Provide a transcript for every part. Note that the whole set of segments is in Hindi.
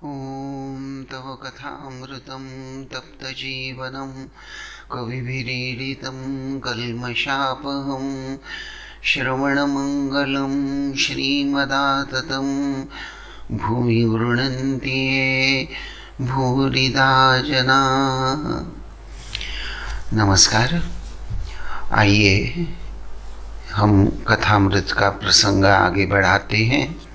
ॐ तव कथामृतं तप्तजीवनं कविभिरीडितं कल्मषापहं श्रवणमङ्गलं श्रीमदाततं भूमि गृह्णन्ति ये भूरिदा जना। नमस्कार। आइए हम कथामृत का प्रसंग आगे बढ़ाते हैं।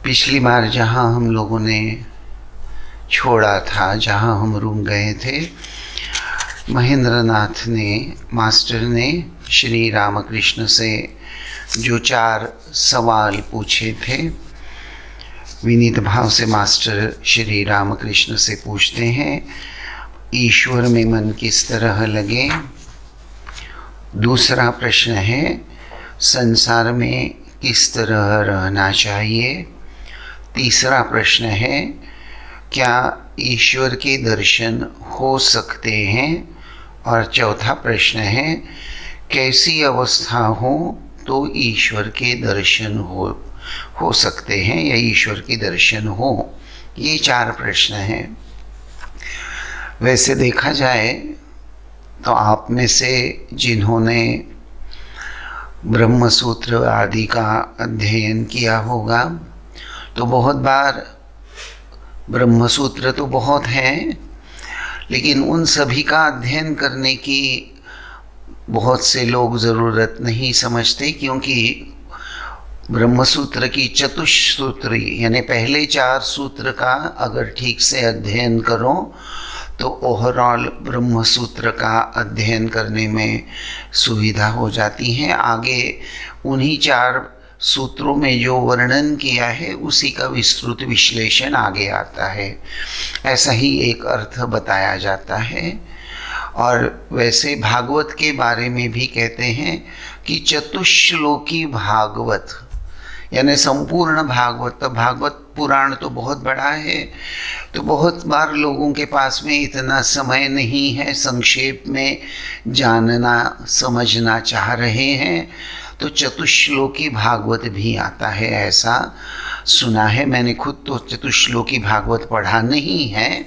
पिछली बार जहाँ हम लोगों ने छोड़ा था, जहाँ हम रुक गए थे, महेंद्रनाथ ने, मास्टर ने श्री रामकृष्ण से जो 4 सवाल पूछे थे, विनीत भाव से मास्टर श्री रामकृष्ण से पूछते हैं, ईश्वर में मन किस तरह लगे। दूसरा प्रश्न है, संसार में किस तरह रहना चाहिए। तीसरा प्रश्न है, क्या ईश्वर के दर्शन हो सकते हैं। और चौथा प्रश्न है, कैसी अवस्था हो तो ईश्वर के दर्शन हो सकते हैं या ईश्वर के दर्शन हो। ये 4 प्रश्न हैं। वैसे देखा जाए तो आप में से जिन्होंने ब्रह्मसूत्र आदि का अध्ययन किया होगा, तो बहुत बार ब्रह्मसूत्र तो बहुत हैं, लेकिन उन सभी का अध्ययन करने की बहुत से लोग ज़रूरत नहीं समझते, क्योंकि ब्रह्मसूत्र की चतुश्सूत्री यानी पहले 4 सूत्र का अगर ठीक से अध्ययन करो तो ओवरऑल ब्रह्मसूत्र का अध्ययन करने में सुविधा हो जाती है। आगे उन्हीं 4 सूत्रों में जो वर्णन किया है उसी का विस्तृत विश्लेषण आगे आता है, ऐसा ही एक अर्थ बताया जाता है। और वैसे भागवत के बारे में भी कहते हैं कि चतुश्लोकी भागवत यानी संपूर्ण भागवत। तो भागवत पुराण तो बहुत बड़ा है, तो बहुत बार लोगों के पास में इतना समय नहीं है, संक्षेप में जानना समझना चाह रहे हैं, तो चतुश्लोकी भागवत भी आता है, ऐसा सुना है। मैंने खुद तो चतुश्लोकी भागवत पढ़ा नहीं है,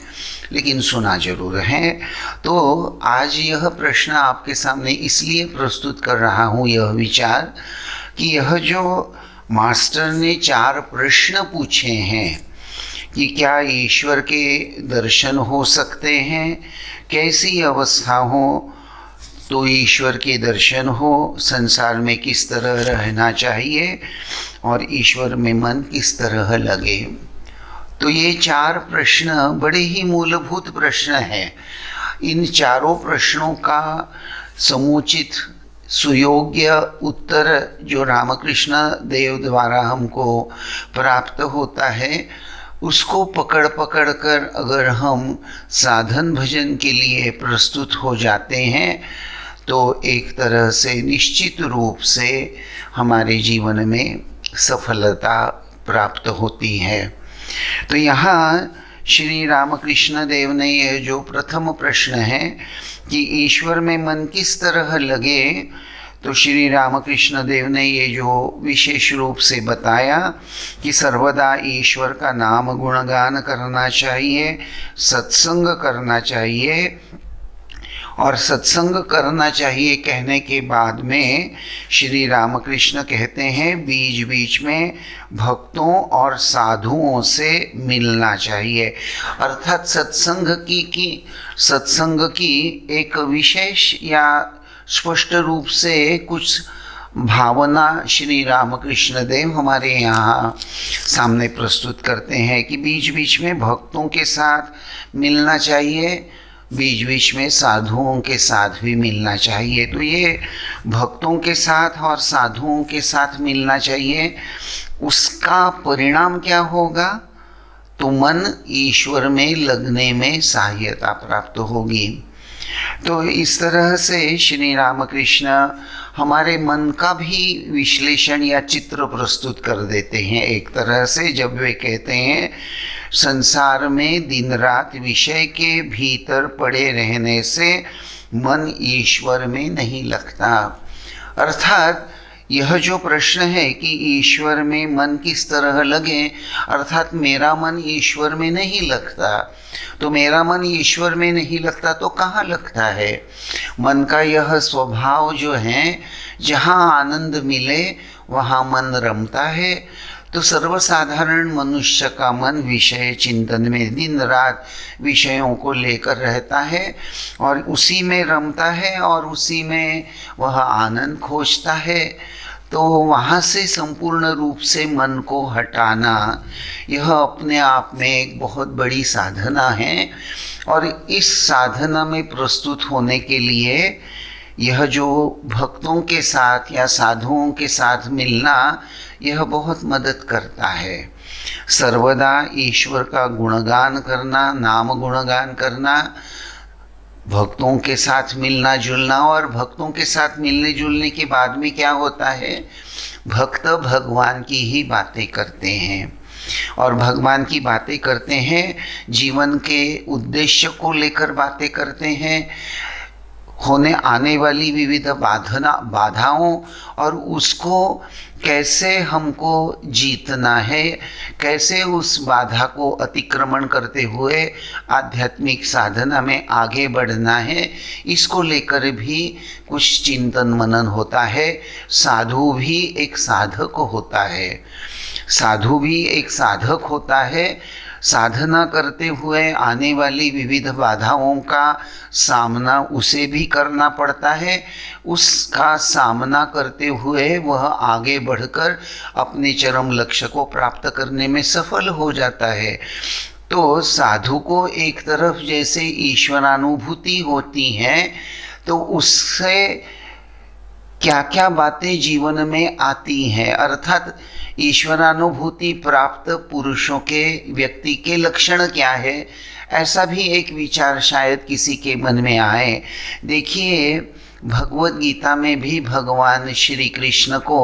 लेकिन सुना जरूर है। तो आज यह प्रश्न आपके सामने इसलिए प्रस्तुत कर रहा हूँ, यह विचार कि यह जो मास्टर ने 4 प्रश्न पूछे हैं कि क्या ईश्वर के दर्शन हो सकते हैं, कैसी अवस्था हो तो ईश्वर के दर्शन हो, संसार में किस तरह रहना चाहिए और ईश्वर में मन किस तरह लगे। तो ये 4 प्रश्न बड़े ही मूलभूत प्रश्न हैं। इन चारों प्रश्नों का समुचित सुयोग्य उत्तर जो रामकृष्ण देव द्वारा हमको प्राप्त होता है, उसको पकड़ कर अगर हम साधन भजन के लिए प्रस्तुत हो जाते हैं तो एक तरह से निश्चित रूप से हमारे जीवन में सफलता प्राप्त होती है। तो यहाँ श्री रामकृष्ण देव ने यह जो प्रथम प्रश्न है कि ईश्वर में मन किस तरह लगे, तो श्री रामकृष्ण देव ने ये जो विशेष रूप से बताया कि सर्वदा ईश्वर का नाम गुणगान करना चाहिए, सत्संग करना चाहिए। और सत्संग करना चाहिए कहने के बाद में श्री रामकृष्ण कहते हैं बीच बीच में भक्तों और साधुओं से मिलना चाहिए। अर्थात सत्संग की एक विशेष या स्पष्ट रूप से कुछ भावना श्री रामकृष्ण देव हमारे यहाँ सामने प्रस्तुत करते हैं कि बीच बीच में भक्तों के साथ मिलना चाहिए, बीच बीच में साधुओं के साथ भी मिलना चाहिए। तो ये भक्तों के साथ और साधुओं के साथ मिलना चाहिए, उसका परिणाम क्या होगा, तो मन ईश्वर में लगने में सहायता प्राप्त होगी। तो इस तरह से श्री रामकृष्ण हमारे मन का भी विश्लेषण या चित्र प्रस्तुत कर देते हैं एक तरह से, जब वे कहते हैं संसार में दिन रात विषय के भीतर पड़े रहने से मन ईश्वर में नहीं लगता। अर्थात यह जो प्रश्न है कि ईश्वर में मन किस तरह लगे, अर्थात मेरा मन ईश्वर में नहीं लगता, तो मेरा मन ईश्वर में नहीं लगता तो कहाँ लगता है? मन का यह स्वभाव जो है, जहाँ आनंद मिले वहाँ मन रमता है। तो सर्वसाधारण मनुष्य का मन विषय चिंतन में दिन रात विषयों को लेकर रहता है और उसी में रमता है और उसी में वह आनंद खोजता है। तो वहाँ से संपूर्ण रूप से मन को हटाना यह अपने आप में एक बहुत बड़ी साधना है। और इस साधना में प्रस्तुत होने के लिए यह जो भक्तों के साथ या साधुओं के साथ मिलना, यह बहुत मदद करता है। सर्वदा ईश्वर का गुणगान करना, नाम गुणगान करना, भक्तों के साथ मिलना जुलना। और भक्तों के साथ मिलने जुलने के बाद में क्या होता है? भक्त भगवान की ही बातें करते हैं और भगवान की बातें करते हैं, जीवन के उद्देश्य को लेकर बातें करते हैं, होने आने वाली विविध बाधाओं और उसको कैसे हमको जीतना है, कैसे उस बाधा को अतिक्रमण करते हुए आध्यात्मिक साधना में आगे बढ़ना है, इसको लेकर भी कुछ चिंतन मनन होता है। साधु भी एक साधक होता है, साधु भी एक साधक होता है। साधना करते हुए आने वाली विविध बाधाओं का सामना उसे भी करना पड़ता है। उसका सामना करते हुए वह आगे बढ़कर अपने चरम लक्ष्य को प्राप्त करने में सफल हो जाता है। तो साधु को एक तरफ जैसे ईश्वरानुभूति होती है, तो उससे क्या क्या बातें जीवन में आती हैं, अर्थात ईश्वरानुभूति प्राप्त पुरुषों के, व्यक्ति के लक्षण क्या है, ऐसा भी एक विचार शायद किसी के मन में आए। देखिए, भगवत गीता में भी भगवान श्री कृष्ण को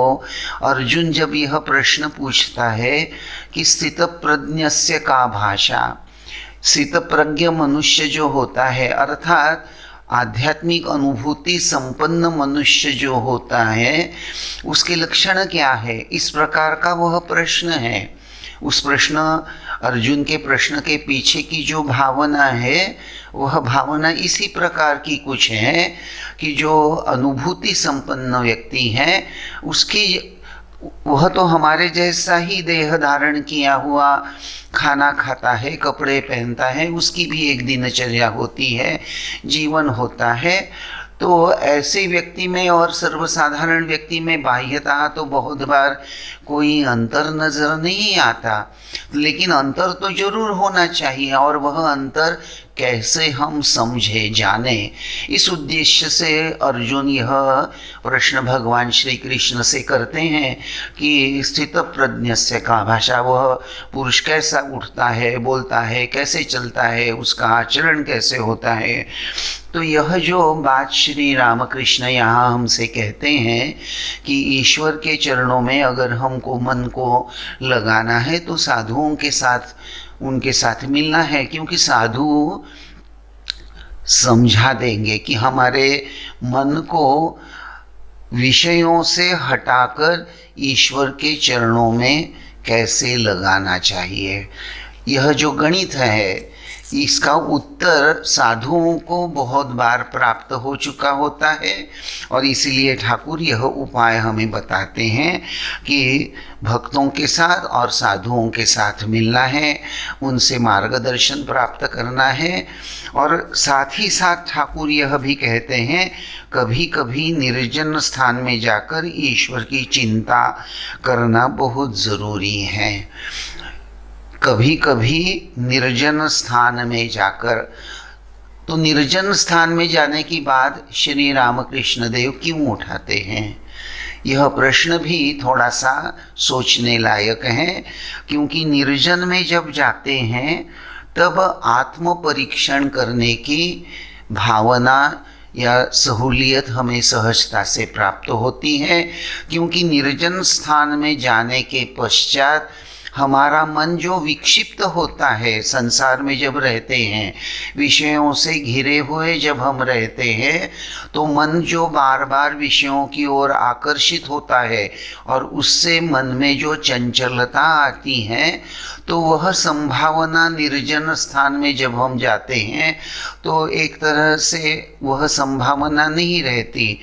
अर्जुन जब यह प्रश्न पूछता है कि स्थित प्रज्ञस्य का भाषा, स्थित प्रज्ञ मनुष्य जो होता है, अर्थात आध्यात्मिक अनुभूति संपन्न मनुष्य जो होता है, उसके लक्षण क्या है, इस प्रकार का वह प्रश्न है। उस प्रश्न, अर्जुन के प्रश्न के पीछे की जो भावना है, वह भावना इसी प्रकार की कुछ है कि जो अनुभूति संपन्न व्यक्ति है, उसकी, वह तो हमारे जैसा ही देह धारण किया हुआ खाना खाता है, कपड़े पहनता है, उसकी भी एक दिनचर्या होती है, जीवन होता है। तो ऐसे व्यक्ति में और सर्वसाधारण व्यक्ति में बाह्यतः तो बहुत बार कोई अंतर नजर नहीं आता, लेकिन अंतर तो जरूर होना चाहिए। और वह अंतर कैसे हम समझे जाने, इस उद्देश्य से अर्जुन यह प्रश्न भगवान श्री कृष्ण से करते हैं कि स्थित प्रज्ञस्य का भाषा, वह पुरुष कैसा उठता है, बोलता है, कैसे चलता है, उसका आचरण कैसे होता है। तो यह जो बात श्री रामकृष्ण यहाँ हमसे कहते हैं कि ईश्वर के चरणों में अगर हमको मन को लगाना है तो साधुओं के साथ, उनके साथ मिलना है, क्योंकि साधु समझा देंगे कि हमारे मन को विषयों से हटाकर ईश्वर के चरणों में कैसे लगाना चाहिए। यह जो गणित है, इसका उत्तर साधुओं को बहुत बार प्राप्त हो चुका होता है और इसीलिए ठाकुर यह उपाय हमें बताते हैं कि भक्तों के साथ और साधुओं के साथ मिलना है, उनसे मार्गदर्शन प्राप्त करना है। और साथ ही साथ ठाकुर यह भी कहते हैं, कभी कभी निर्जन स्थान में जाकर ईश्वर की चिंता करना बहुत ज़रूरी है। कभी कभी निर्जन स्थान में जाकर, तो निर्जन स्थान में जाने की बात श्री रामकृष्ण देव क्यों उठाते हैं, यह प्रश्न भी थोड़ा सा सोचने लायक है। क्योंकि निर्जन में जब जाते हैं तब आत्म परीक्षण करने की भावना या सहूलियत हमें सहजता से प्राप्त होती है। क्योंकि निर्जन स्थान में जाने के पश्चात हमारा मन जो विक्षिप्त होता है संसार में जब रहते हैं, विषयों से घिरे हुए जब हम रहते हैं, तो मन जो बार बार विषयों की ओर आकर्षित होता है और उससे मन में जो चंचलता आती है, तो वह संभावना निर्जन स्थान में जब हम जाते हैं तो एक तरह से वह संभावना नहीं रहती।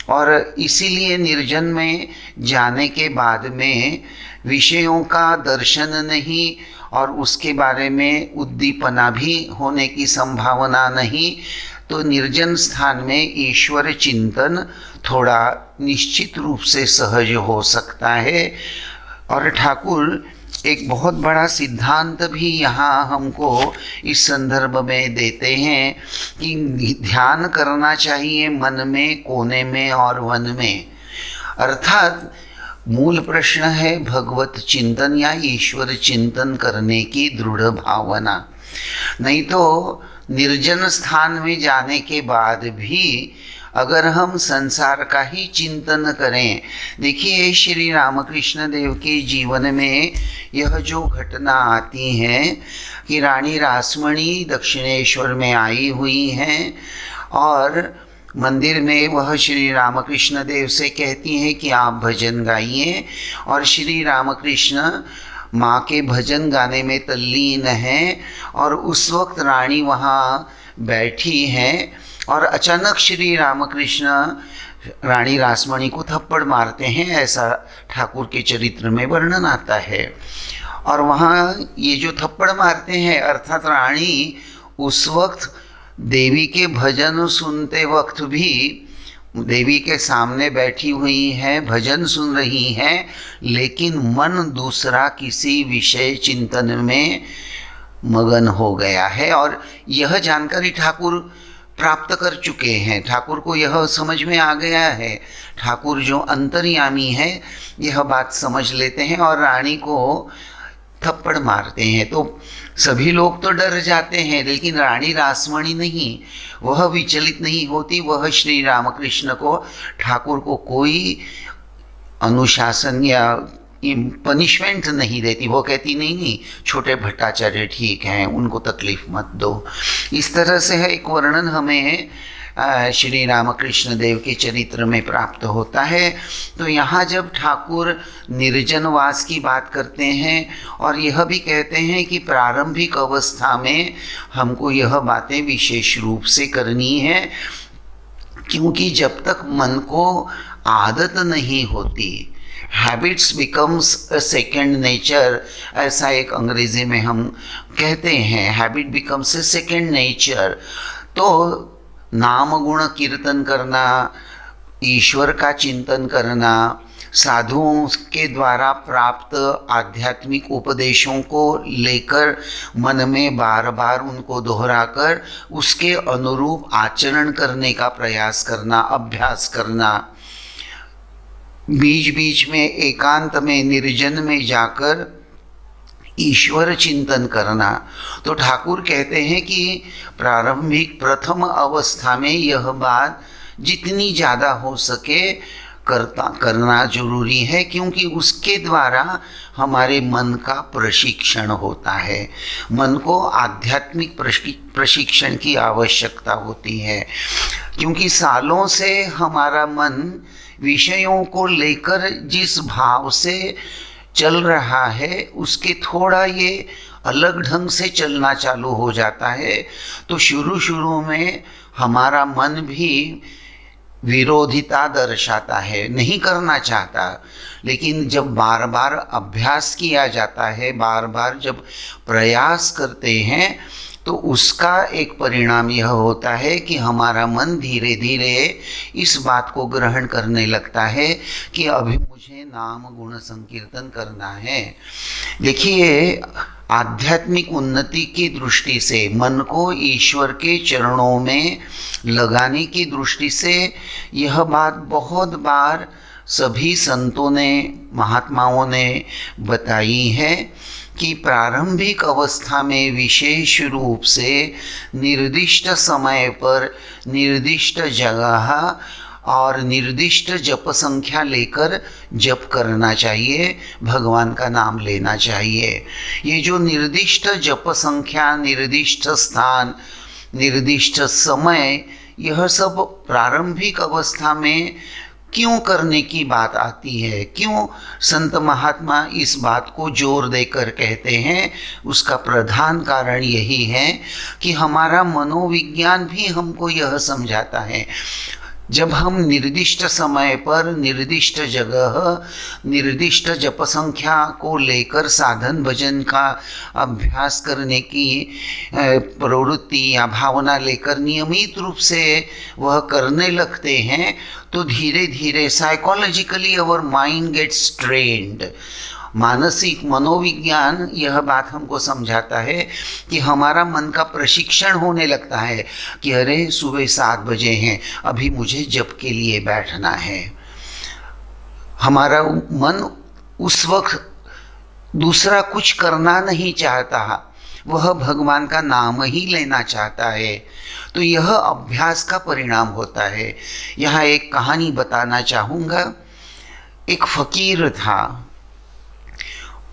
और इसीलिए निर्जन में जाने के बाद में विषयों का दर्शन नहीं और उसके बारे में उद्दीपना भी होने की संभावना नहीं, तो निर्जन स्थान में ईश्वर चिंतन थोड़ा निश्चित रूप से सहज हो सकता है। और ठाकुर एक बहुत बड़ा सिद्धांत भी यहाँ हमको इस संदर्भ में देते हैं कि ध्यान करना चाहिए मन में, कोने में और वन में। अर्थात मूल प्रश्न है भगवत चिंतन या ईश्वर चिंतन करने की दृढ़ भावना। नहीं तो निर्जन स्थान में जाने के बाद भी अगर हम संसार का ही चिंतन करें, देखिए श्री रामकृष्ण देव के जीवन में यह जो घटना आती है कि रानी रासमणी दक्षिणेश्वर में आई हुई हैं और मंदिर में वह श्री रामकृष्ण देव से कहती हैं कि आप भजन गाइए, और श्री रामकृष्ण माँ के भजन गाने में तल्लीन हैं। और उस वक्त रानी वहाँ बैठी हैं और अचानक श्री रामकृष्ण रानी रासमणी को थप्पड़ मारते हैं, ऐसा ठाकुर के चरित्र में वर्णन आता है। और वहाँ ये जो थप्पड़ मारते हैं अर्थात रानी उस वक्त देवी के भजन सुनते वक्त भी देवी के सामने बैठी हुई हैं, भजन सुन रही हैं, लेकिन मन दूसरा किसी विषय चिंतन में मगन हो गया है। और यह जानकारी ठाकुर प्राप्त कर चुके हैं, ठाकुर को यह समझ में आ गया है, ठाकुर जो अंतर्यामी है यह बात समझ लेते हैं और रानी को थप्पड़ मारते हैं। तो सभी लोग तो डर जाते हैं, लेकिन रानी रासमणी नहीं, वह विचलित नहीं होती, वह श्री रामकृष्ण को, ठाकुर को कोई अनुशासन या पनिशमेंट नहीं देती। वो कहती नहीं छोटे भट्टाचार्य ठीक हैं, उनको तकलीफ मत दो। इस तरह से है एक वर्णन हमें श्री रामकृष्ण देव के चरित्र में प्राप्त होता है। तो यहाँ जब ठाकुर निर्जनवास की बात करते हैं और यह भी कहते हैं कि प्रारंभिक अवस्था में हमको यह बातें विशेष रूप से करनी है, क्योंकि जब तक मन को आदत नहीं होती, habits becomes a second nature, ऐसा एक अंग्रेजी में हम कहते हैं, habit becomes a second nature. तो नाम गुण कीर्तन करना, ईश्वर का चिंतन करना, साधुओं के द्वारा प्राप्त आध्यात्मिक उपदेशों को लेकर मन में बार बार उनको दोहराकर उसके अनुरूप आचरण करने का प्रयास करना, अभ्यास करना, बीच बीच में एकांत में निर्जन में जाकर ईश्वर चिंतन करना। तो ठाकुर कहते हैं कि प्रारंभिक प्रथम अवस्था में यह बात जितनी ज़्यादा हो सके करना जरूरी है, क्योंकि उसके द्वारा हमारे मन का प्रशिक्षण होता है। मन को आध्यात्मिक प्रशिक्षण की आवश्यकता होती है, क्योंकि सालों से हमारा मन विषयों को लेकर जिस भाव से चल रहा है उसके थोड़ा ये अलग ढंग से चलना चालू हो जाता है। तो शुरू में हमारा मन भी विरोधिता दर्शाता है, नहीं करना चाहता, लेकिन जब बार बार अभ्यास किया जाता है, बार बार जब प्रयास करते हैं, तो उसका एक परिणाम यह होता है कि हमारा मन धीरे धीरे इस बात को ग्रहण करने लगता है कि अभी मुझे नाम गुण संकीर्तन करना है। देखिए, आध्यात्मिक उन्नति की दृष्टि से, मन को ईश्वर के चरणों में लगाने की दृष्टि से यह बात बहुत बार सभी संतों ने, महात्माओं ने बताई है कि प्रारंभिक अवस्था में विशेष रूप से निर्दिष्ट समय पर, निर्दिष्ट जगह और निर्दिष्ट जप संख्या लेकर जप करना चाहिए, भगवान का नाम लेना चाहिए। ये जो निर्दिष्ट जप संख्या, निर्दिष्ट स्थान, निर्दिष्ट समय, यह सब प्रारंभिक अवस्था में क्यों करने की बात आती है, क्यों संत महात्मा इस बात को जोर देकर कहते हैं, उसका प्रधान कारण यही है कि हमारा मनोविज्ञान भी हमको यह समझाता है, जब हम निर्दिष्ट समय पर, निर्दिष्ट जगह, निर्दिष्ट जप संख्या को लेकर साधन भजन का अभ्यास करने की प्रवृत्ति या भावना लेकर नियमित रूप से वह करने लगते हैं, तो धीरे धीरे psychologically our mind gets trained. मानसिक मनोविज्ञान यह बात हमको समझाता है कि हमारा मन का प्रशिक्षण होने लगता है कि अरे सुबह 7 बजे हैं, अभी मुझे जप के लिए बैठना है। हमारा मन उस वक्त दूसरा कुछ करना नहीं चाहता, वह भगवान का नाम ही लेना चाहता है। तो यह अभ्यास का परिणाम होता है। यहाँ एक कहानी बताना चाहूँगा। एक फकीर था,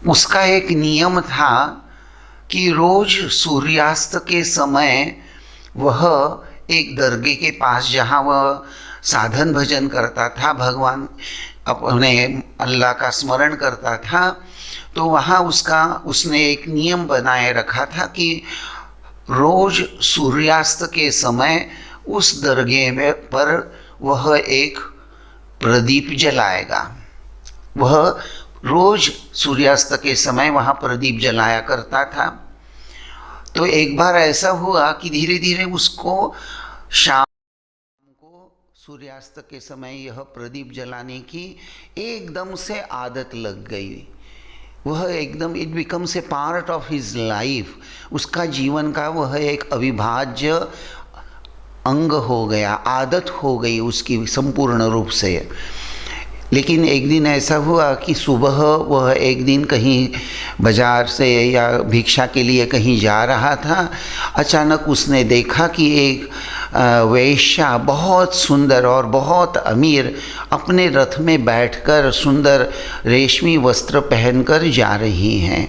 उसका एक नियम था कि रोज सूर्यास्त के समय वह एक दरगाह के पास, जहाँ वह साधन भजन करता था, भगवान अपने अल्लाह का स्मरण करता था, तो वहाँ उसने एक नियम बनाए रखा था कि रोज सूर्यास्त के समय उस दरगाह पर वह एक प्रदीप जलाएगा। वह रोज सूर्यास्त के समय वहाँ प्रदीप जलाया करता था। तो एक बार ऐसा हुआ कि धीरे धीरे उसको शाम को सूर्यास्त के समय यह प्रदीप जलाने की एकदम से आदत लग गई। वह एकदम, it becomes a part of his life, उसका जीवन का वह एक अविभाज्य अंग हो गया, आदत हो गई उसकी संपूर्ण रूप से। लेकिन एक दिन ऐसा हुआ कि सुबह वह एक दिन कहीं बाजार से या भिक्षा के लिए कहीं जा रहा था। अचानक उसने देखा कि एक वेश्या बहुत सुंदर और बहुत अमीर अपने रथ में बैठकर सुंदर रेशमी वस्त्र पहनकर जा रही हैं।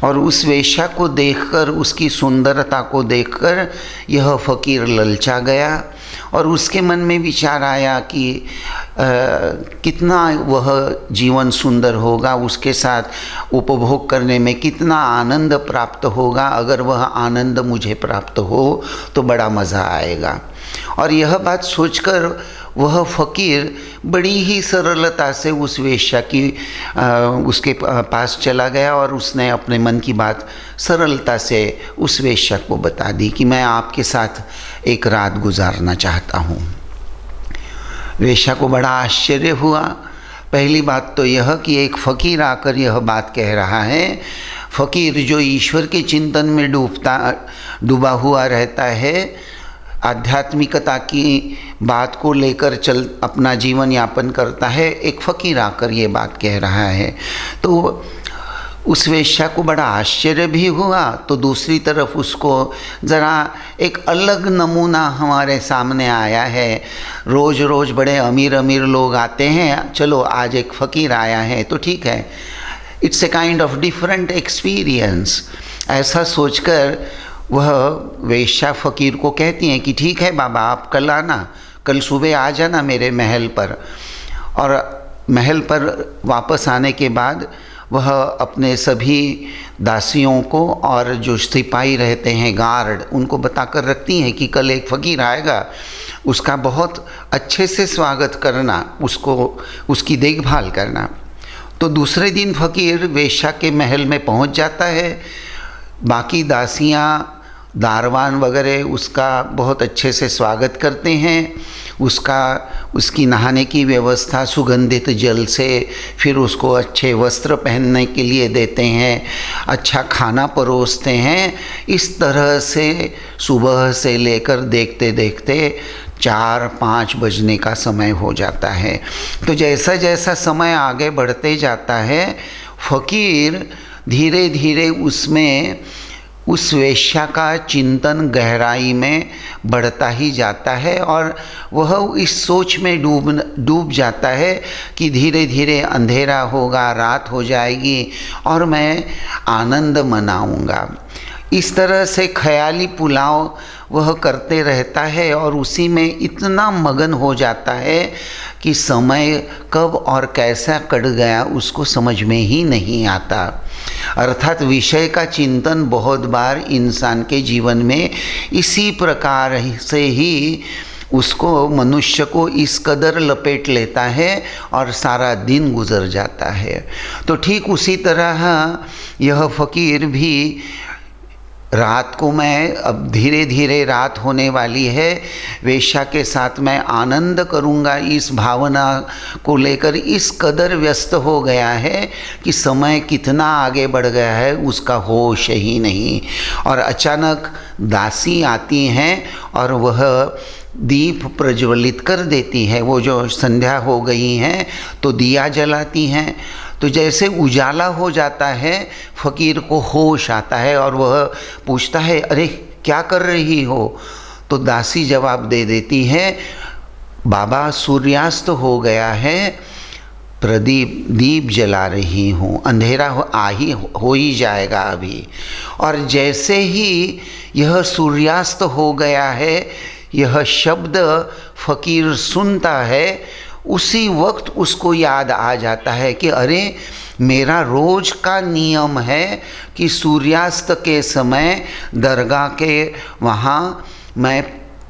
और उस वेश्या को देखकर, उसकी सुंदरता को देखकर यह फकीर ललचा गया और उसके मन में विचार आया कि कितना वह जीवन सुंदर होगा, उसके साथ उपभोग करने में कितना आनंद प्राप्त होगा। अगर वह आनंद मुझे प्राप्त हो तो बड़ा मज़ा आएगा। और यह बात सोचकर वह फकीर बड़ी ही सरलता से उस वेश्या की उसके पास चला गया और उसने अपने मन की बात सरलता से उस वेश्या को बता दी कि मैं आपके साथ एक रात गुजारना चाहता हूँ। वेश्या को बड़ा आश्चर्य हुआ। पहली बात तो यह कि एक फ़कीर आकर यह बात कह रहा है। फ़कीर जो ईश्वर के चिंतन में डूबा हुआ रहता है, आध्यात्मिकता की बात को लेकर अपना जीवन यापन करता है, एक फ़कीर आकर ये बात कह रहा है। तो उस वेश्या को बड़ा आश्चर्य भी हुआ। तो दूसरी तरफ उसको ज़रा एक अलग नमूना हमारे सामने आया है। रोज़ रोज़ बड़े अमीर अमीर लोग आते हैं, चलो आज एक फ़कीर आया है तो ठीक है, it's a kind of different experience. ऐसा सोचकर वह वेश्या फ़कीर को कहती हैं कि ठीक है बाबा, आप कल आना, कल सुबह आ जाना मेरे महल पर। और महल पर वापस आने के बाद वह अपने सभी दासियों को और जो सिपाही रहते हैं, गार्ड, उनको बताकर रखती हैं कि कल एक फ़कीर आएगा, उसका बहुत अच्छे से स्वागत करना, उसकी देखभाल करना। तो दूसरे दिन फ़कीर वेश्या के महल में पहुंच जाता है। बाकी दासियां, दारवान वगैरह उसका बहुत अच्छे से स्वागत करते हैं। उसकी नहाने की व्यवस्था सुगंधित जल से, फिर उसको अच्छे वस्त्र पहनने के लिए देते हैं, अच्छा खाना परोसते हैं। इस तरह से सुबह से लेकर देखते देखते 4-5 बजने का समय हो जाता है। तो जैसा जैसा समय आगे बढ़ते जाता है, फ़कीर धीरे धीरे उसमें उस वेश्या का चिंतन गहराई में बढ़ता ही जाता है और वह इस सोच में डूब जाता है कि धीरे धीरे अंधेरा होगा, रात हो जाएगी और मैं आनंद मनाऊंगा। इस तरह से ख्याली पुलाव वह करते रहता है और उसी में इतना मगन हो जाता है कि समय कब और कैसा कट गया उसको समझ में ही नहीं आता। अर्थात विषय का चिंतन बहुत बार इंसान के जीवन में इसी प्रकार से ही उसको, मनुष्य को इस कदर लपेट लेता है और सारा दिन गुजर जाता है। तो ठीक उसी तरह यह फ़कीर भी रात को, मैं अब धीरे धीरे रात होने वाली है, वेश्या के साथ मैं आनंद करूंगा, इस भावना को लेकर इस कदर व्यस्त हो गया है कि समय कितना आगे बढ़ गया है उसका होश ही नहीं। और अचानक दासी आती हैं और वह दीप प्रज्वलित कर देती है। वो जो संध्या हो गई हैं तो दिया जलाती हैं, तो जैसे उजाला हो जाता है फ़कीर को होश आता है और वह पूछता है, अरे क्या कर रही हो? तो दासी जवाब दे देती है, बाबा सूर्यास्त हो गया है, दीप जला रही हूँ, अंधेरा हो ही जाएगा अभी। और जैसे ही यह सूर्यास्त हो गया है, यह शब्द फ़कीर सुनता है, उसी वक्त उसको याद आ जाता है कि अरे मेरा रोज का नियम है कि सूर्यास्त के समय दरगाह के वहाँ मैं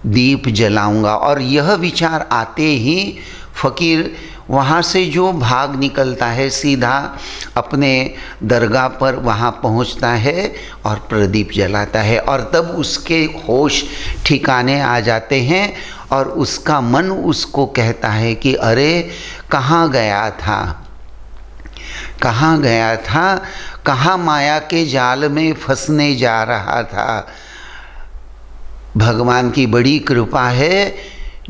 दीप जलाऊंगा। और यह विचार आते ही फ़कीर वहाँ से जो भाग निकलता है, सीधा अपने दरगाह पर वहाँ पहुँचता है और प्रदीप जलाता है। और तब उसके होश ठिकाने आ जाते हैं और उसका मन उसको कहता है कि अरे कहाँ गया था, कहाँ गया था, कहाँ माया के जाल में फंसने जा रहा था। भगवान की बड़ी कृपा है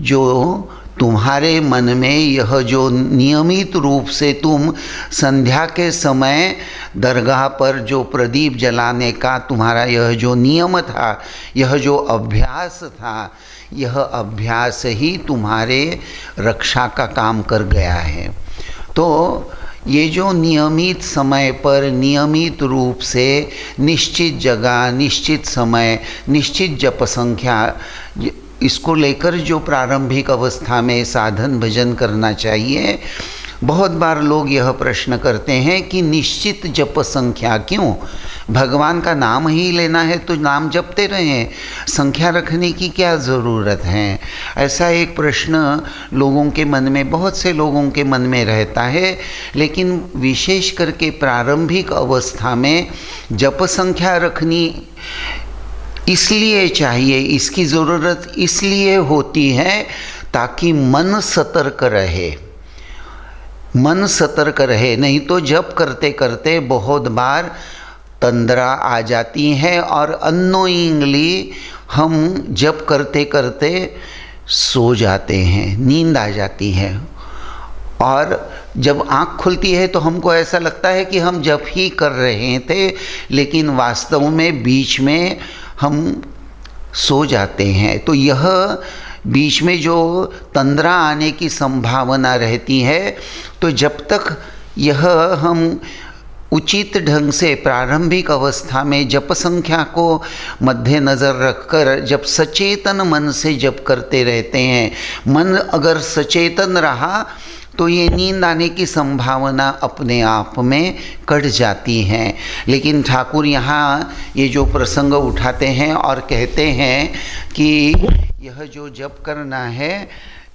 जो तुम्हारे मन में यह जो नियमित रूप से तुम संध्या के समय दरगाह पर जो प्रदीप जलाने का तुम्हारा यह जो नियम था, यह जो अभ्यास था, यह अभ्यास ही तुम्हारे रक्षा का काम कर गया है। तो ये जो नियमित समय पर, नियमित रूप से, निश्चित जगह, निश्चित समय, निश्चित जप संख्या, इसको लेकर जो प्रारंभिक अवस्था में साधन भजन करना चाहिए, बहुत बार लोग यह प्रश्न करते हैं कि निश्चित जप संख्या क्यों? भगवान का नाम ही लेना है तो नाम जपते रहें, संख्या रखने की क्या ज़रूरत है? ऐसा एक प्रश्न लोगों के मन में, बहुत से लोगों के मन में रहता है। लेकिन विशेष करके प्रारंभिक अवस्था में जप संख्या रखनी इसलिए चाहिए, इसकी ज़रूरत इसलिए होती है ताकि मन सतर्क रहे, मन सतर्क रहे। नहीं तो जप करते करते बहुत बार तंद्रा आ जाती है और अननोइंगली हम जप करते करते सो जाते हैं, नींद आ जाती है। और जब आँख खुलती है तो हमको ऐसा लगता है कि हम जप ही कर रहे थे, लेकिन वास्तव में बीच में हम सो जाते हैं। तो यह बीच में जो तंद्रा आने की संभावना रहती है, तो जब तक यह हम उचित ढंग से प्रारंभिक अवस्था में जप संख्या को मद्देनज़र रखकर जब सचेतन मन से जप करते रहते हैं, मन अगर सचेतन रहा तो ये नींद आने की संभावना अपने आप में कट जाती है। लेकिन ठाकुर यहाँ ये जो प्रसंग उठाते हैं और कहते हैं कि यह जो जप करना है,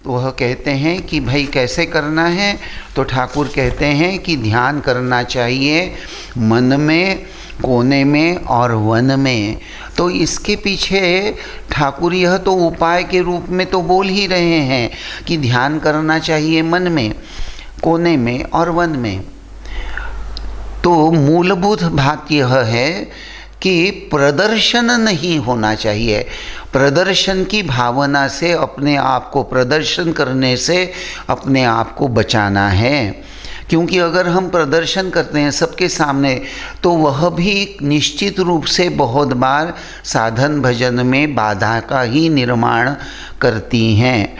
तो वह कहते हैं कि भाई कैसे करना है? तो ठाकुर कहते हैं कि ध्यान करना चाहिए मन में, कोने में और वन में। तो इसके पीछे ठाकुर यह तो उपाय के रूप में तो बोल ही रहे हैं कि ध्यान करना चाहिए मन में, कोने में और वन में। तो मूलभूत बात यह है कि प्रदर्शन नहीं होना चाहिए। प्रदर्शन की भावना से अपने आप को, प्रदर्शन करने से अपने आप को बचाना है। क्योंकि अगर हम प्रदर्शन करते हैं सबके सामने तो वह भी निश्चित रूप से बहुत बार साधन भजन में बाधा का ही निर्माण करती हैं।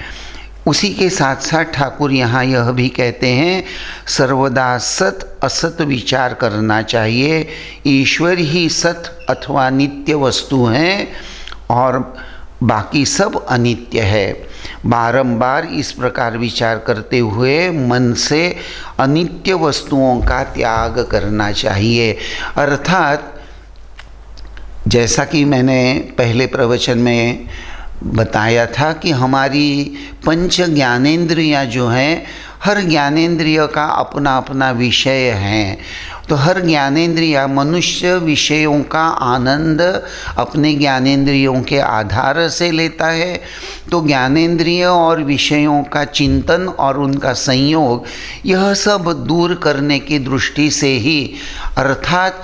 उसी के साथ साथ ठाकुर यहाँ यह भी कहते हैं, सर्वदा सत असत विचार करना चाहिए। ईश्वर ही सत अथवा नित्य वस्तु हैं और बाकी सब अनित्य है। बारंबार इस प्रकार विचार करते हुए मन से अनित्य वस्तुओं का त्याग करना चाहिए। अर्थात जैसा कि मैंने पहले प्रवचन में बताया था कि हमारी पंच ज्ञानेंद्रियाँ जो हैं, हर ज्ञानेंद्रिय का अपना अपना विषय है। तो हर ज्ञानेंद्रिय मनुष्य विषयों का आनंद अपने ज्ञानेंद्रियों के आधार से लेता है। तो ज्ञानेंद्रिय और विषयों का चिंतन और उनका संयोग, यह सब दूर करने की दृष्टि से ही, अर्थात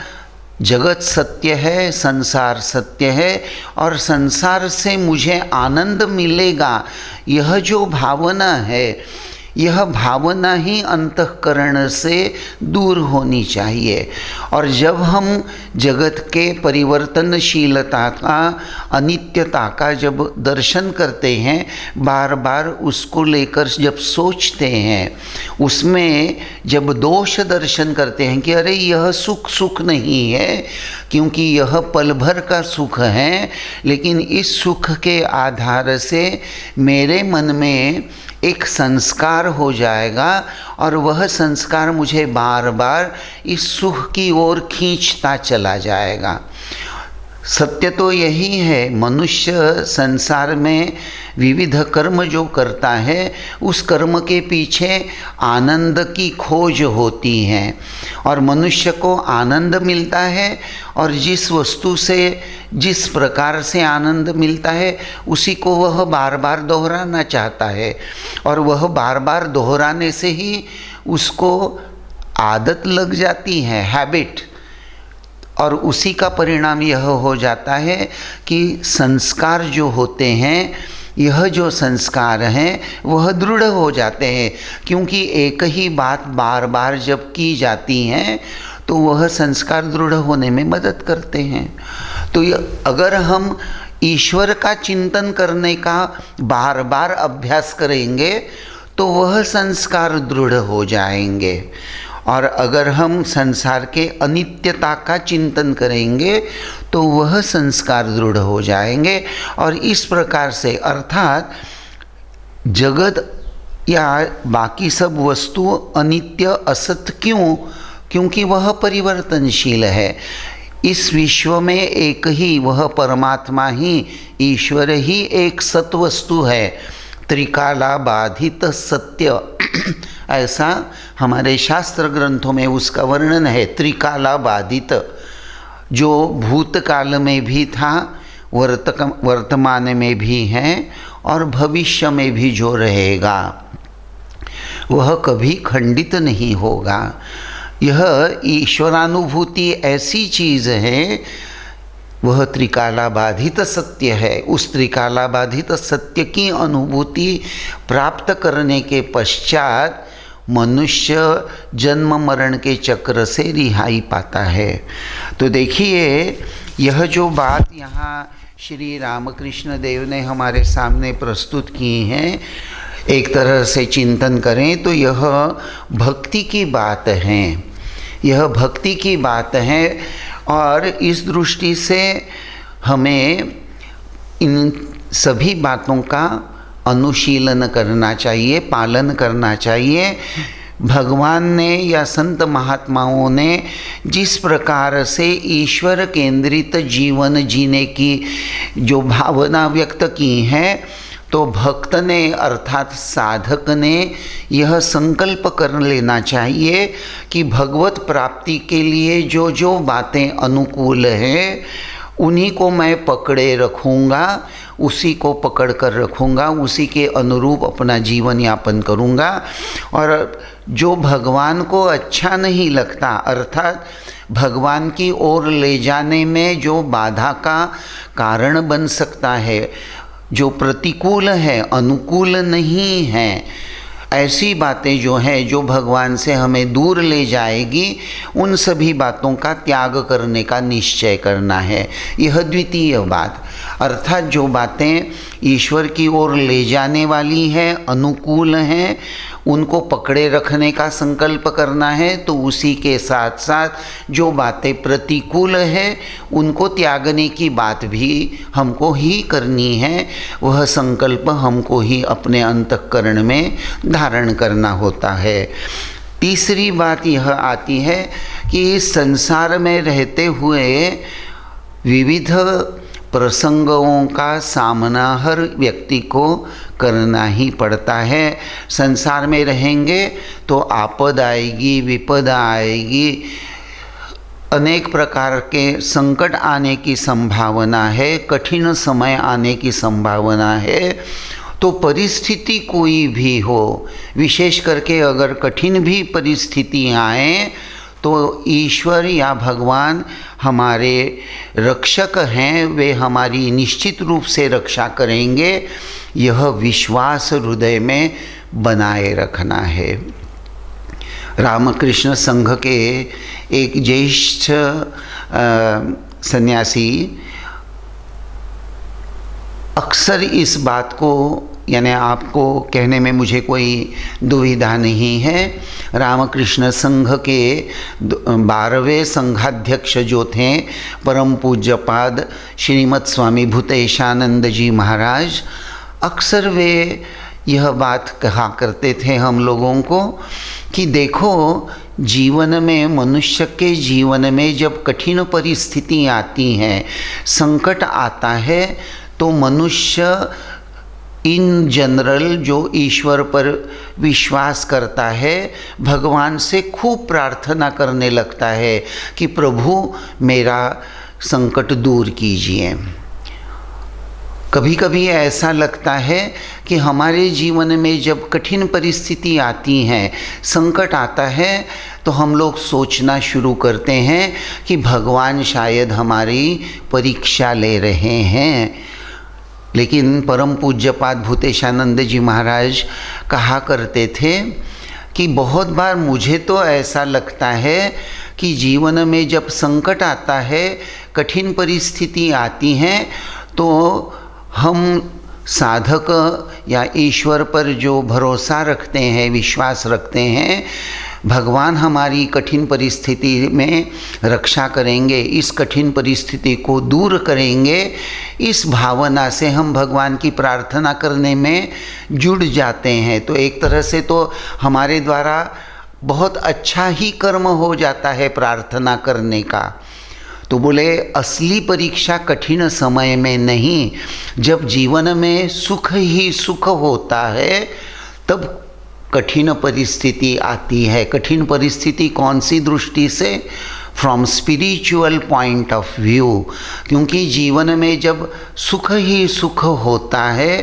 जगत सत्य है, संसार सत्य है और संसार से मुझे आनंद मिलेगा, यह जो भावना है, यह भावना ही अंतःकरण से दूर होनी चाहिए। और जब हम जगत के परिवर्तनशीलता का, अनित्यता का जब दर्शन करते हैं, बार बार उसको लेकर जब सोचते हैं, उसमें जब दोष दर्शन करते हैं कि अरे यह सुख सुख नहीं है, क्योंकि यह पल भर का सुख है, लेकिन इस सुख के आधार से मेरे मन में एक संस्कार हो जाएगा और वह संस्कार मुझे बार बार इस सुख की ओर खींचता चला जाएगा। सत्य तो यही है, मनुष्य संसार में विविध कर्म जो करता है, उस कर्म के पीछे आनंद की खोज होती है और मनुष्य को आनंद मिलता है और जिस वस्तु से जिस प्रकार से आनंद मिलता है उसी को वह बार बार दोहराना चाहता है और वह बार बार दोहराने से ही उसको आदत लग जाती है, हैबिट। और उसी का परिणाम यह हो जाता है कि संस्कार जो होते हैं, यह जो संस्कार हैं वह दृढ़ हो जाते हैं, क्योंकि एक ही बात बार बार जब की जाती हैं तो वह संस्कार दृढ़ होने में मदद करते हैं। तो अगर हम ईश्वर का चिंतन करने का बार बार अभ्यास करेंगे तो वह संस्कार दृढ़ हो जाएंगे, और अगर हम संसार के अनित्यता का चिंतन करेंगे तो वह संस्कार दृढ़ हो जाएंगे। और इस प्रकार से, अर्थात जगत या बाकी सब वस्तु अनित्य असत क्यों? क्योंकि वह परिवर्तनशील है। इस विश्व में एक ही वह परमात्मा ही, ईश्वर ही एक सत्वस्तु है, त्रिकाला बाधित सत्य, ऐसा हमारे शास्त्र ग्रंथों में उसका वर्णन है। त्रिकाला बाधित, जो भूतकाल में भी था, वर्तमान में भी है और भविष्य में भी जो रहेगा, वह कभी खंडित नहीं होगा। यह ईश्वरानुभूति ऐसी चीज़ है, वह त्रिकाला बाधित सत्य है। उस त्रिकाला बाधित सत्य की अनुभूति प्राप्त करने के पश्चात मनुष्य जन्म मरण के चक्र से रिहाई पाता है। तो देखिए, यह जो बात यहाँ श्री रामकृष्ण देव ने हमारे सामने प्रस्तुत की हैं, एक तरह से चिंतन करें तो यह भक्ति की बात है, यह भक्ति की बात है। और इस दृष्टि से हमें इन सभी बातों का अनुशीलन करना चाहिए, पालन करना चाहिए। भगवान ने या संत महात्माओं ने जिस प्रकार से ईश्वर केंद्रित जीवन जीने की जो भावना व्यक्त की है, तो भक्त ने अर्थात साधक ने यह संकल्प कर लेना चाहिए कि भगवत प्राप्ति के लिए जो जो बातें अनुकूल हैं उन्हीं को मैं पकड़े रखूँगा, उसी को पकड़ कर रखूँगा, उसी के अनुरूप अपना जीवन यापन करूँगा। और जो भगवान को अच्छा नहीं लगता, अर्थात भगवान की ओर ले जाने में जो बाधा का कारण बन सकता है, जो प्रतिकूल है, अनुकूल नहीं है, ऐसी बातें जो हैं जो भगवान से हमें दूर ले जाएगी, उन सभी बातों का त्याग करने का निश्चय करना है। यह द्वितीय बात, अर्थात जो बातें ईश्वर की ओर ले जाने वाली हैं, अनुकूल हैं, उनको पकड़े रखने का संकल्प करना है। तो उसी के साथ साथ जो बातें प्रतिकूल है उनको त्यागने की बात भी हमको ही करनी है। वह संकल्प हमको ही अपने अंतःकरण में धारण करना होता है। तीसरी बात यह आती है कि इस संसार में रहते हुए विविध प्रसंगों का सामना हर व्यक्ति को करना ही पड़ता है। संसार में रहेंगे तो आपद आएगी, विपदा आएगी, अनेक प्रकार के संकट आने की संभावना है, कठिन समय आने की संभावना है। तो परिस्थिति कोई भी हो, विशेष करके अगर कठिन भी परिस्थिति आए तो ईश्वर या भगवान हमारे रक्षक हैं, वे हमारी निश्चित रूप से रक्षा करेंगे। यह विश्वास हृदय में बनाए रखना है। रामकृष्ण संघ के एक ज्येष्ठ सन्यासी अक्सर इस बात को, यानी आपको कहने में मुझे कोई दुविधा नहीं है, रामकृष्ण संघ के 12वें संघाध्यक्ष जो थे परम पूज्यपाद श्रीमद् स्वामी भूतेशानंद जी महाराज, अक्सर वे यह बात कहा करते थे हम लोगों को कि देखो, जीवन में, मनुष्य के जीवन में जब कठिन परिस्थिति आती हैं, संकट आता है, तो मनुष्य इन जनरल जो ईश्वर पर विश्वास करता है, भगवान से खूब प्रार्थना करने लगता है कि प्रभु मेरा संकट दूर कीजिए। कभी कभी ऐसा लगता है कि हमारे जीवन में जब कठिन परिस्थिति आती हैं, संकट आता है, तो हम लोग सोचना शुरू करते हैं कि भगवान शायद हमारी परीक्षा ले रहे हैं। लेकिन परम पूज्यपाद भूतेशानंद जी महाराज कहा करते थे कि बहुत बार मुझे तो ऐसा लगता है कि जीवन में जब संकट आता है, कठिन परिस्थिति आती हैं, तो हम साधक या ईश्वर पर जो भरोसा रखते हैं, विश्वास रखते हैं, भगवान हमारी कठिन परिस्थिति में रक्षा करेंगे, इस कठिन परिस्थिति को दूर करेंगे, इस भावना से हम भगवान की प्रार्थना करने में जुड़ जाते हैं। तो एक तरह से तो हमारे द्वारा बहुत अच्छा ही कर्म हो जाता है प्रार्थना करने का। तो बोले, असली परीक्षा कठिन समय में नहीं, जब जीवन में सुख ही सुख होता है तब कठिन परिस्थिति आती है। कठिन परिस्थिति कौन सी दृष्टि से? From spiritual point of view. क्योंकि जीवन में जब सुख ही सुख होता है,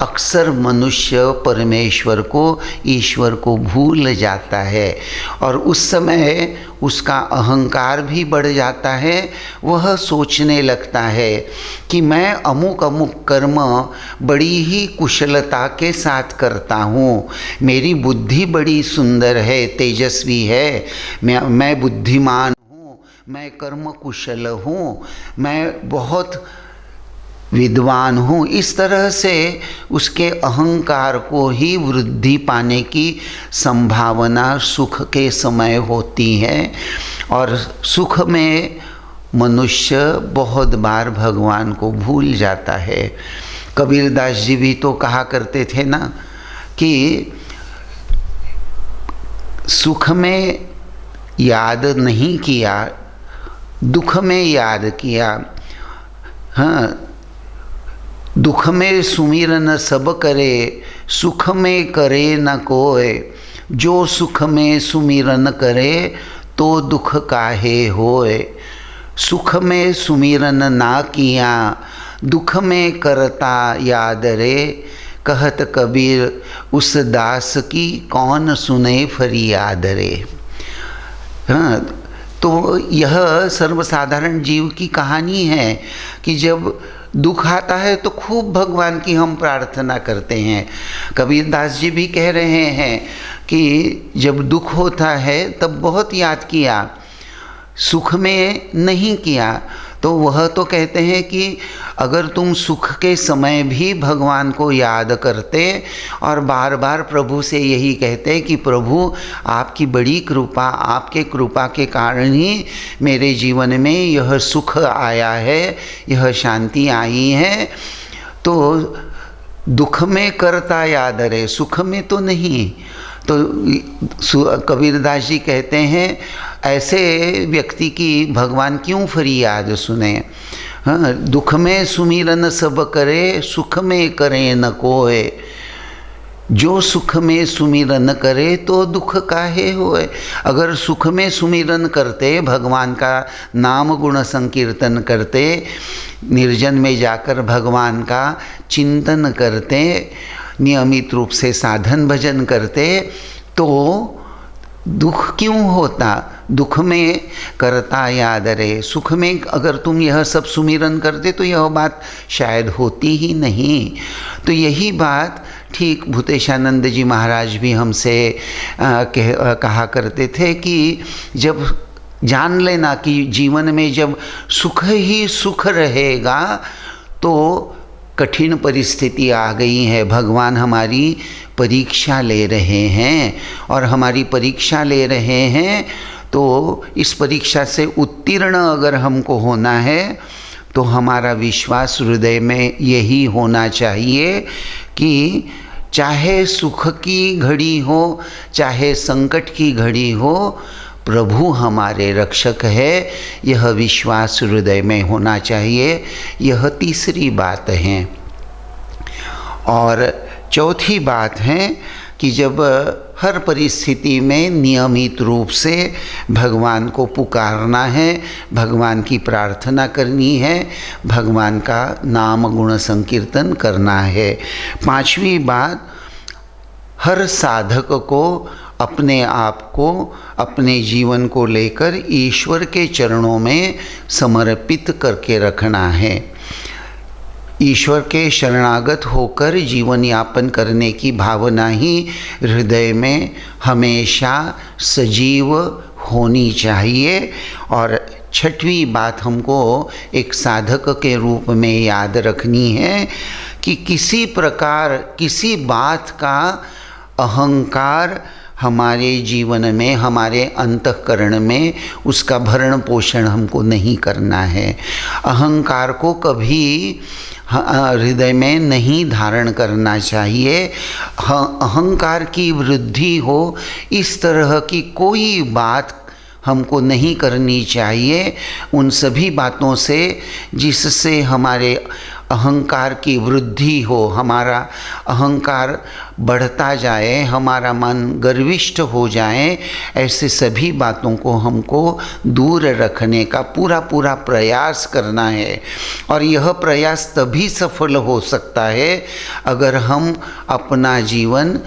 अक्सर मनुष्य परमेश्वर को, ईश्वर को भूल जाता है, और उस समय उसका अहंकार भी बढ़ जाता है। वह सोचने लगता है कि मैं अमुक अमुक कर्म बड़ी ही कुशलता के साथ करता हूँ, मेरी बुद्धि बड़ी सुंदर है, तेजस्वी है, मैं बुद्धिमान, मैं कर्म कुशल हूँ, मैं बहुत विद्वान हूँ। इस तरह से उसके अहंकार को ही वृद्धि पाने की संभावना सुख के समय होती है, और सुख में मनुष्य बहुत बार भगवान को भूल जाता है। कबीरदास जी भी तो कहा करते थे ना कि सुख में याद नहीं किया, दुख में याद किया। हाँ, दुख में सुमिरन सब करे, सुख में करे न कोय, जो सुख में सुमिरन करे तो दुख काहे होय। सुख में सुमिरन ना किया, दुख में करता याद रे, कहत कबीर उस दास की कौन सुने फरियाद रे। हाँ, तो यह सर्वसाधारण जीव की कहानी है कि जब दुख आता है तो खूब भगवान की हम प्रार्थना करते हैं। कबीरदास जी भी कह रहे हैं कि जब दुख होता है तब बहुत याद किया, सुख में नहीं किया। तो वह तो कहते हैं कि अगर तुम सुख के समय भी भगवान को याद करते और बार बार प्रभु से यही कहते कि प्रभु आपकी बड़ी कृपा, आपके कृपा के कारण ही मेरे जीवन में यह सुख आया है, यह शांति आई है, तो दुख में करता याद रहे, सुख में तो नहीं। तो कबीरदास जी कहते हैं ऐसे व्यक्ति की भगवान क्यों फरियाद सुने। हाँ, दुख में सुमिरन सब करे, सुख में करे न कोय। जो सुख में सुमिरन करे तो दुख काहे होए। अगर सुख में सुमिरन करते, भगवान का नाम गुण संकीर्तन करते, निर्जन में जाकर भगवान का चिंतन करते, नियमित रूप से साधन भजन करते, तो दुख क्यों होता। दुख में करता याद रहे, सुख में अगर तुम यह सब सुमिरन करते तो यह बात शायद होती ही नहीं। तो यही बात ठीक भूतेशानंद जी महाराज भी हमसे कहा करते थे कि जब जान लेना कि जीवन में जब सुख ही सुख रहेगा तो कठिन परिस्थिति आ गई है, भगवान हमारी परीक्षा ले रहे हैं, और हमारी परीक्षा ले रहे हैं तो इस परीक्षा से उत्तीर्ण अगर हमको होना है तो हमारा विश्वास हृदय में यही होना चाहिए कि चाहे सुख की घड़ी हो, चाहे संकट की घड़ी हो, प्रभु हमारे रक्षक है, यह विश्वास हृदय में होना चाहिए। यह तीसरी बात है। और चौथी बात है कि जब हर परिस्थिति में नियमित रूप से भगवान को पुकारना है, भगवान की प्रार्थना करनी है, भगवान का नाम गुण संकीर्तन करना है। पांचवी बात, हर साधक को अपने आप को, अपने जीवन को लेकर ईश्वर के चरणों में समर्पित करके रखना है। ईश्वर के शरणागत होकर जीवन यापन करने की भावना ही हृदय में हमेशा सजीव होनी चाहिए। और छठवीं बात हमको एक साधक के रूप में याद रखनी है कि किसी प्रकार किसी बात का अहंकार हमारे जीवन में, हमारे अंतःकरण में उसका भरण पोषण हमको नहीं करना है। अहंकार को कभी हृदय में नहीं धारण करना चाहिए। अहंकार की वृद्धि हो इस तरह की कोई बात हमको नहीं करनी चाहिए। उन सभी बातों से जिससे हमारे अहंकार की वृद्धि हो, हमारा अहंकार बढ़ता जाए, हमारा मन गर्विष्ठ हो जाए, ऐसे सभी बातों को हमको दूर रखने का पूरा पूरा प्रयास करना है। और यह प्रयास तभी सफल हो सकता है अगर हम अपना जीवन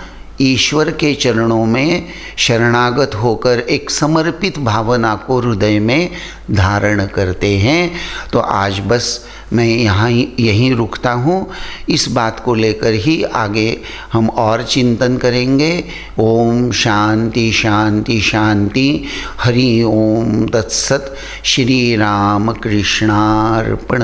ईश्वर के चरणों में शरणागत होकर एक समर्पित भावना को हृदय में धारण करते हैं। तो आज बस मैं यहीं रुकता हूँ। इस बात को लेकर ही आगे हम और चिंतन करेंगे। ओम शांति शांति शांति। हरि ओम तत्सत। श्री राम कृष्णार्पणमस्तु।